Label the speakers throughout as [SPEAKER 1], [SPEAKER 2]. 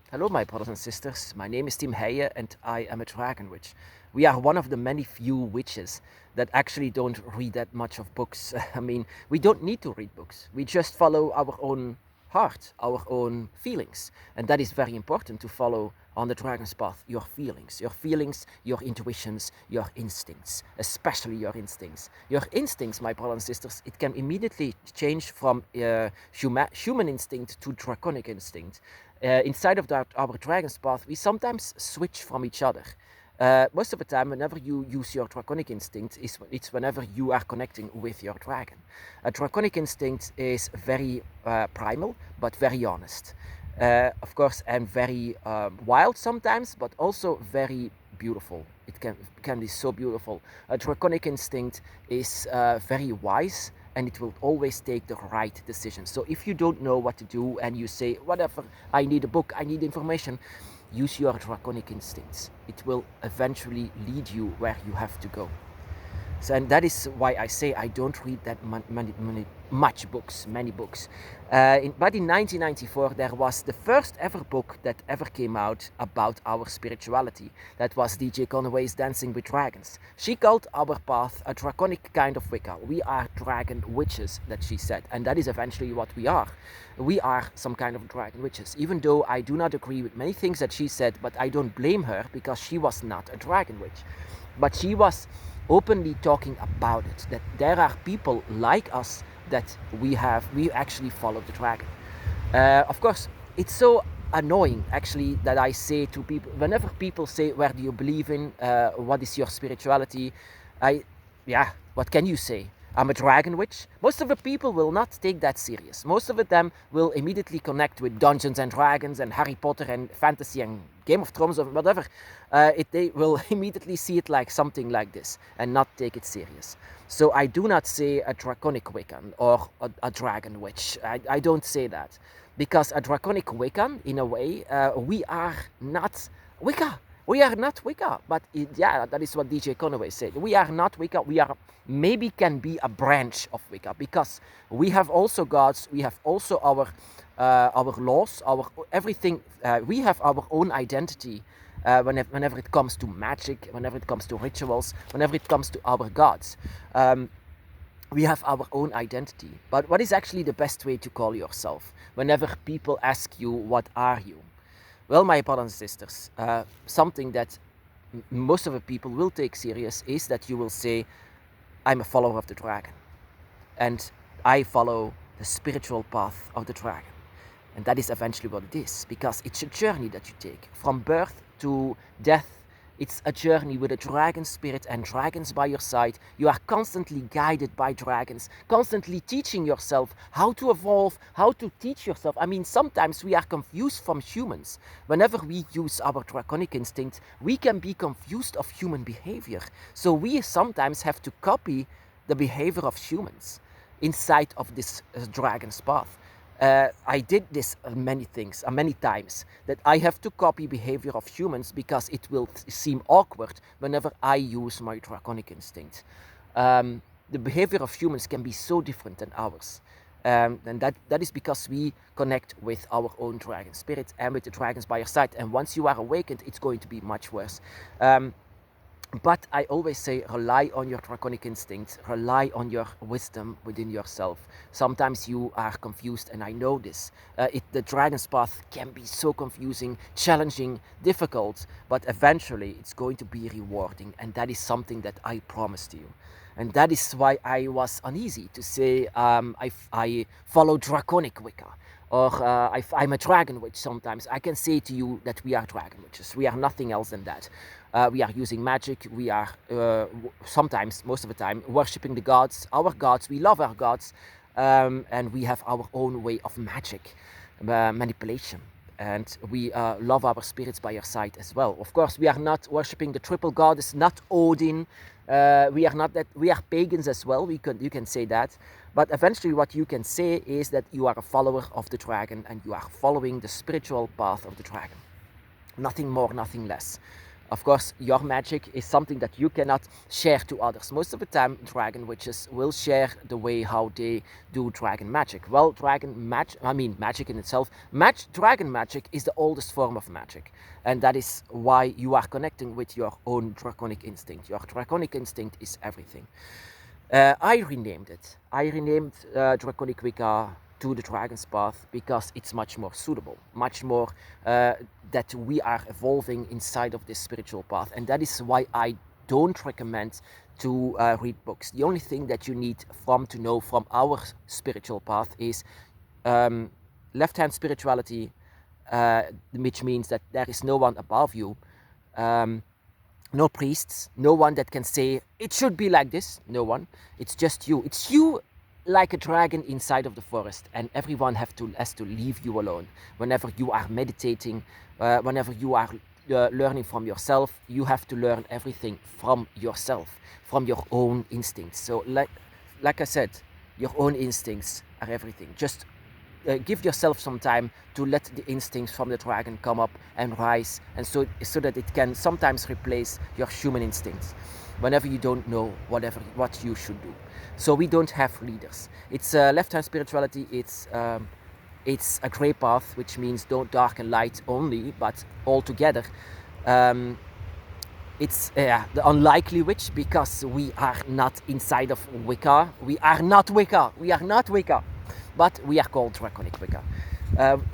[SPEAKER 1] Hello, my brothers and sisters. My name is Tim Heijen, and I am a dragon witch. We are one of the many few witches that actually don't read that much of books. I mean, we don't need to read books. We just follow our own heart, our own feelings. And that is very important to follow on the dragon's path, your feelings, your intuitions, your instincts, especially your instincts. Your instincts, my brothers and sisters, it can immediately change from human instinct to draconic instinct. Inside of our dragon's path, we sometimes switch from each other. Most of the time, whenever you use your draconic instinct, it's whenever you are connecting with your dragon. A draconic instinct is very primal, but very honest. Of course, and very wild sometimes, but also very beautiful. It can be so beautiful. A draconic instinct is very wise, and it will always take the right decision. So if you don't know what to do and you say, whatever, I need a book, I need information, use your draconic instincts. It will eventually lead you where you have to go. So, and that is why I say I don't read that many books. But in 1994, there was the first ever book that ever came out about our spirituality. That was DJ Conway's Dancing with Dragons. She called our path a draconic kind of Wicca. We are dragon witches, that she said. And that is eventually what we are. We are some kind of dragon witches. Even though I do not agree with many things that she said, but I don't blame her because she was not a dragon witch. But she was openly talking about it, that there are people like us that we actually follow the dragon. Of course, it's so annoying actually that I say to people, whenever people say, where do you believe in, what is your spirituality, what can you say? I'm a dragon witch. Most of the people will not take that serious. Most of them will immediately connect with Dungeons and Dragons and Harry Potter and fantasy and Game of Thrones or whatever. They will immediately see it like something like this and not take it serious. So I do not say a draconic Wiccan or a dragon witch. I don't say that. Because a draconic Wiccan, in a way, we are not Wicca. We are not Wicca, but that is what DJ Conway said. We are not Wicca. We are maybe can be a branch of Wicca because we have also gods. We have also our laws, our everything. We have our own identity. Whenever it comes to magic, whenever it comes to rituals, whenever it comes to our gods. We have our own identity. But what is actually the best way to call yourself? Whenever people ask you, what are you? Well, my brothers and sisters, something that most of the people will take serious is that you will say, I'm a follower of the dragon. And I follow the spiritual path of the dragon. And that is eventually what it is, because it's a journey that you take. From birth to death, it's a journey with a dragon spirit and dragons by your side. You are constantly guided by dragons, constantly teaching yourself how to evolve, how to teach yourself. I mean, sometimes we are confused from humans. Whenever we use our draconic instinct, we can be confused of human behavior. So we sometimes have to copy the behavior of humans inside of this dragon's path. I did this many times, that I have to copy behavior of humans because it will seem awkward whenever I use my draconic instinct. The behavior of humans can be so different than ours. And that is because we connect with our own dragon spirit and with the dragons by our side. And once you are awakened, it's going to be much worse. But I always say, rely on your draconic instinct, rely on your wisdom within yourself. Sometimes you are confused, and I know this. The dragon's path can be so confusing, challenging, difficult, but eventually it's going to be rewarding, and that is something that I promise to you. And that is why I was uneasy to say I follow draconic Wicca. Or I'm a dragon witch sometimes. I can say to you that we are dragon witches. We are nothing else than that. We are using magic. We are sometimes, most of the time, worshipping the gods, our gods. We love our gods. And we have our own way of magic, manipulation. And we love our spirits by our side as well. Of course, we are not worshipping the triple goddess, not Odin. We are not that. We are pagans as well. You can say that. But eventually, what you can say is that you are a follower of the dragon and you are following the spiritual path of the dragon. Nothing more, nothing less. Of course, your magic is something that you cannot share to others. Most of the time, dragon witches will share the way how they do dragon magic. Well, magic in itself, dragon magic is the oldest form of magic. And that is why you are connecting with your own draconic instinct. Your draconic instinct is everything. I renamed it. I renamed Draconic Wicca to the Dragon's Path because it's much more suitable, much more that we are evolving inside of this spiritual path. And that is why I don't recommend to read books. The only thing that you need to know from our spiritual path is left-hand spirituality, which means that there is no one above you. No priests, no one that can say, it should be like this, no one. It's just you. It's you like a dragon inside of the forest, and everyone has to leave you alone. Whenever you are meditating, whenever you are learning from yourself, you have to learn everything from yourself, from your own instincts. So like I said, your own instincts are everything. Just give yourself some time to let the instincts from the dragon come up and rise, and so that it can sometimes replace your human instincts whenever you don't know what you should do. So we don't have leaders. It's left-hand spirituality. It's a grey path, which means don't dark and light only, but all together. It's the unlikely witch, because we are not inside of Wicca. We are not Wicca. We are not Wicca. But we are called Draconic Wicca.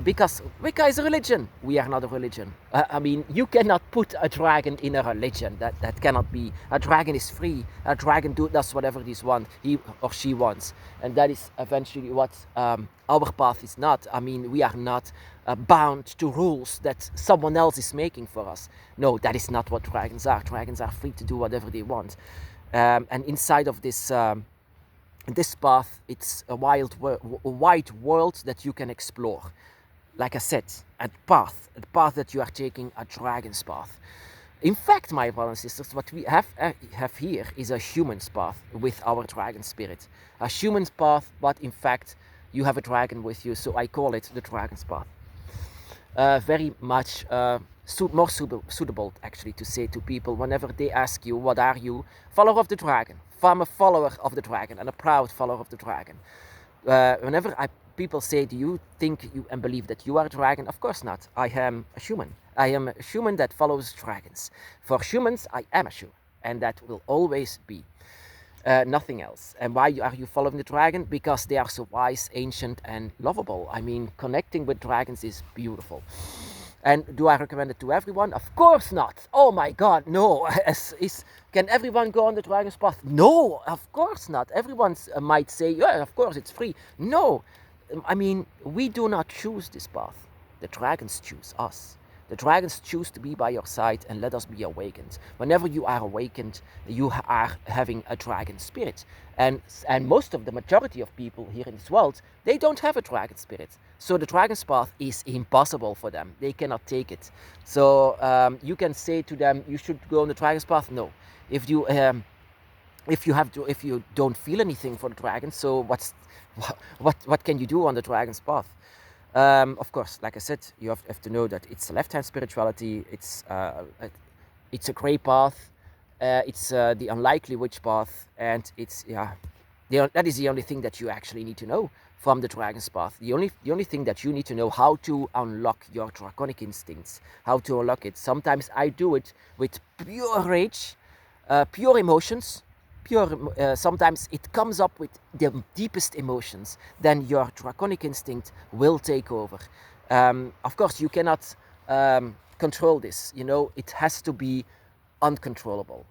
[SPEAKER 1] Because Wicca is a religion. We are not a religion. I mean, you cannot put a dragon in a religion. That cannot be. A dragon is free. A dragon does whatever he or she wants. And that is eventually what our path is not. I mean, we are not bound to rules that someone else is making for us. No, that is not what dragons are. Dragons are free to do whatever they want. And inside of this path, it's a wide world that you can explore. Like I said, a path that you are taking, a dragon's path. In fact, my brothers and sisters, what we have here is a human's path with our dragon spirit. A human's path, but in fact, you have a dragon with you, so I call it the dragon's path. Very much more suitable, actually, to say to people whenever they ask you, what are you? Follower of the dragon. I'm a follower of the dragon, and a proud follower of the dragon. Whenever people say, do you think and believe that you are a dragon? Of course not. I am a human. I am a human that follows dragons. For humans, I am a human, and that will always be. Nothing else. And why are you following the dragon? Because they are so wise, ancient, and lovable. I mean, connecting with dragons is beautiful. And do I recommend it to everyone? Of course not. Oh my God, no. Can everyone go on the dragon's path? No, of course not. Everyone might say, yeah, of course, it's free. No, I mean, we do not choose this path. The dragons choose us. The dragons choose to be by your side and let us be awakened. Whenever you are awakened, you are having a dragon spirit. And most of the majority of people here in this world, they don't have a dragon spirit. So the dragon's path is impossible for them. They cannot take it. So you can say to them, you should go on the dragon's path. No. If you don't feel anything for the dragon, so what can you do on the dragon's path? Of course, like I said, you have to know that it's a left-hand spirituality. It's a grey path. It's the unlikely witch path, and that is the only thing that you actually need to know from the dragon's path. The only thing that you need to know, how to unlock your draconic instincts, how to unlock it. Sometimes I do it with pure rage, pure emotions. Sometimes it comes up with the deepest emotions, then your draconic instinct will take over. Of course, you cannot control this. You know, it has to be uncontrollable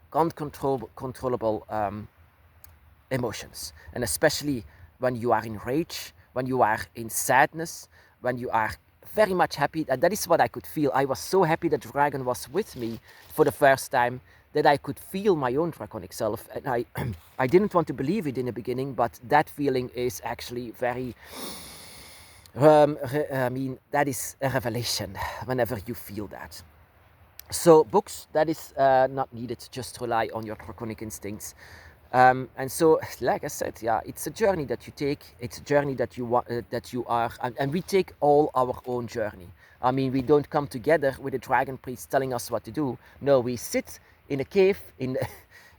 [SPEAKER 1] emotions, and especially when you are in rage, when you are in sadness, when you are very much happy. And that is what I could feel. I was so happy that the dragon was with me for the first time, that I could feel my own draconic self. And I didn't want to believe it in the beginning, but that feeling is actually very, that is a revelation whenever you feel that. So books, that is not needed. Just rely on your draconic instincts. And so, like I said, yeah, it's a journey that you take. It's a journey that you want, that you are, and we take all our own journey. I mean, we don't come together with a dragon priest telling us what to do. No, we sit in a cave in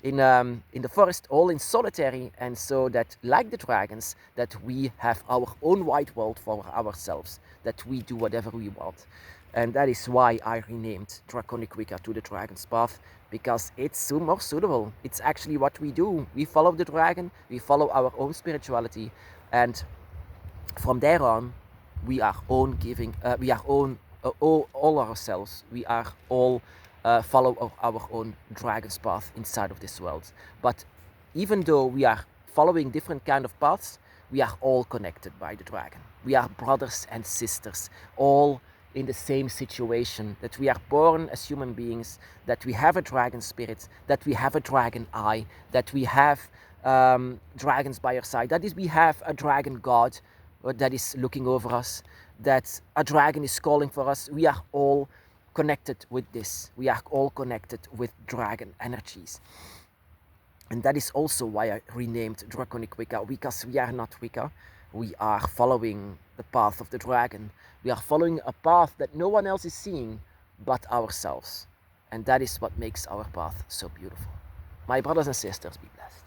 [SPEAKER 1] in the forest, all in solitary, and so that, like the dragons, that we have our own white world for ourselves, that we do whatever we want. And that is why I renamed Draconic Wicca to the Dragon's Path, because it's more suitable. It's actually what we do. We follow the dragon, we follow our own spirituality, and from there on, we are own giving, we are own all ourselves. We are all follow our own dragon's path inside of this world. But even though we are following different kind of paths, we are all connected by the dragon. We are brothers and sisters, all in the same situation, that we are born as human beings, that we have a dragon spirit, that we have a dragon eye, that we have dragons by our side, that is, we have a dragon god that is looking over us, that a dragon is calling for us. We are all connected with this. We are all connected with dragon energies. And that is also why I renamed Draconic Wicca, because we are not Wicca. We are following the path of the dragon. We are following a path that no one else is seeing but ourselves. And that is what makes our path so beautiful. My brothers and sisters, be blessed.